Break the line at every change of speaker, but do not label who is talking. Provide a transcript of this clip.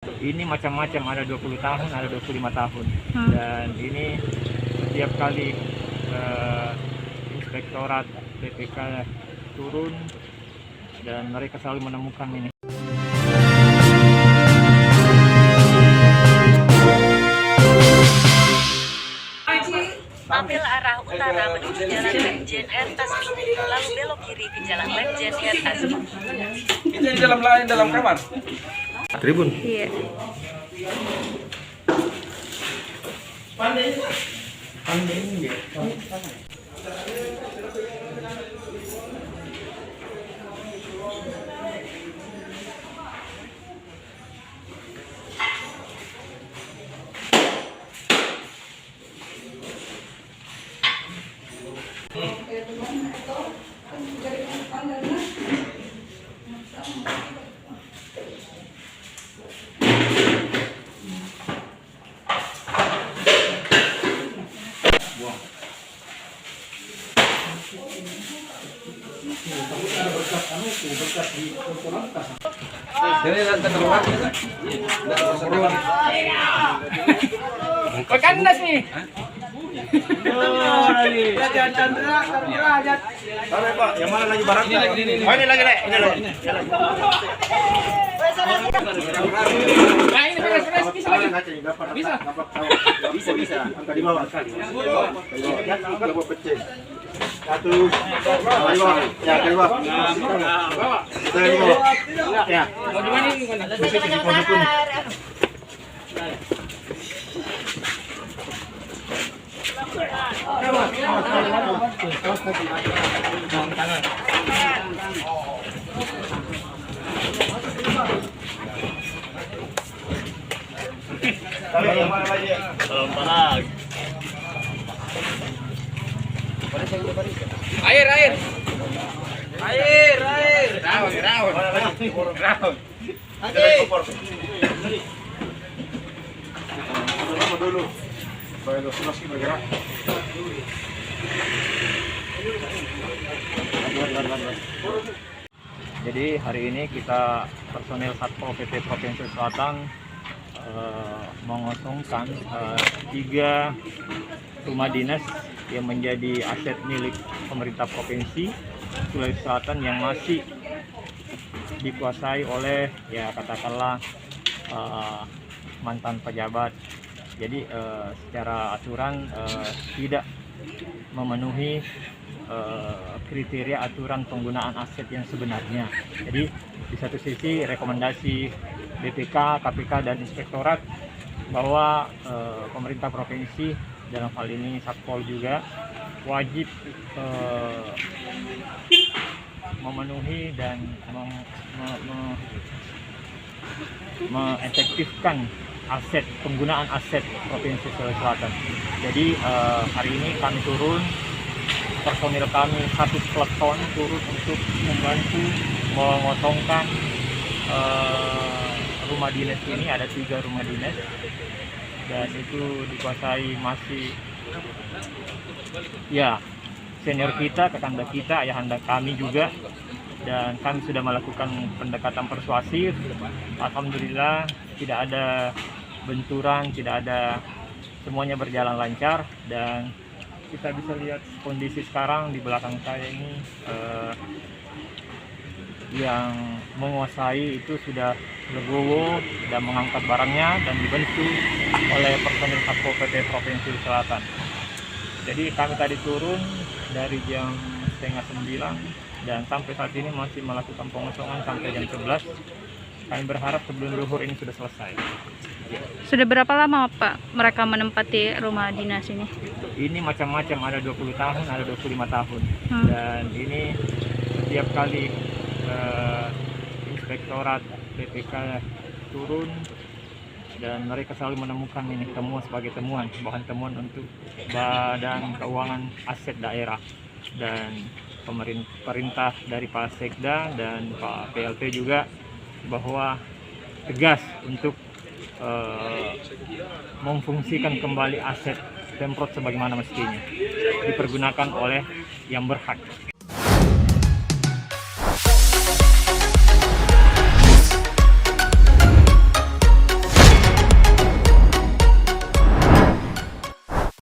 Ini macam-macam, ada 20 tahun, ada 25 tahun. Dan ini setiap kali inspektorat BPK turun dan mereka selalu menemukan ini.
Ambil arah utara menuju Jalan Ledjen R. Tasmi, lalu belok kiri ke Jalan Ledjen R. Tasmi.
Ini di dalam kamar.
Tribun.
Iya.
Kandas nih.
Pak, yang mana lagi barang?
Oh, ini lagi, Lek. Ini lagi. Nah, ini beres-beres bisa lagi.
Bisa. Angka di bawah. Ya, angka pecah. Satu. Di bawah. Ya, di bawah. Di bawah. Ya.
Mau gimana ini?
Yang mana lagi?
Air.
Rawon. Dulu. Supaya masih bergerak.
Jadi hari ini kita personil Satpol PP Provinsi Selatan mengosongkan 3 rumah dinas yang menjadi aset milik pemerintah Provinsi Sulawesi Selatan yang masih dikuasai oleh ya katakanlah mantan pejabat. Jadi secara aturan tidak memenuhi kriteria aturan penggunaan aset yang sebenarnya. Jadi di satu sisi rekomendasi BPK, KPK dan Inspektorat bahwa pemerintah provinsi dalam hal ini Satpol juga wajib memenuhi dan mengefektifkan penggunaan aset Provinsi Sulawesi Selatan. Jadi hari ini kami turun, personil kami 1 peleton turun untuk membantu mengosongkan rumah dinas ini. Ada 3 rumah dinas dan itu dikuasai masih ya senior kita, kakanda kita, ayahanda kami juga, dan kami sudah melakukan pendekatan persuasif. Alhamdulillah tidak ada benturan, tidak ada, semuanya berjalan lancar. Dan kita bisa lihat kondisi sekarang di belakang saya ini yang menguasai itu sudah legowo dan mengangkat barangnya dan dibantu oleh personil Satpol PP Provinsi Selatan. Jadi kami tadi turun dari jam 8:30 dan sampai saat ini masih melakukan pengosongan sampai jam 11. Kami berharap sebelum zuhur ini sudah selesai.
Sudah berapa lama Pak mereka menempati rumah dinas ini?
Ini macam-macam, ada 20 tahun, ada 25 tahun. Dan ini setiap kali inspektorat BPK turun dan mereka selalu menemukan ini temuan sebagai bahan temuan untuk Badan Keuangan Aset Daerah dan pemerintah dari Pak Sekda dan Pak PLT juga, bahwa tegas untuk memfungsikan kembali aset Pemprov sebagaimana mestinya, dipergunakan oleh yang berhak.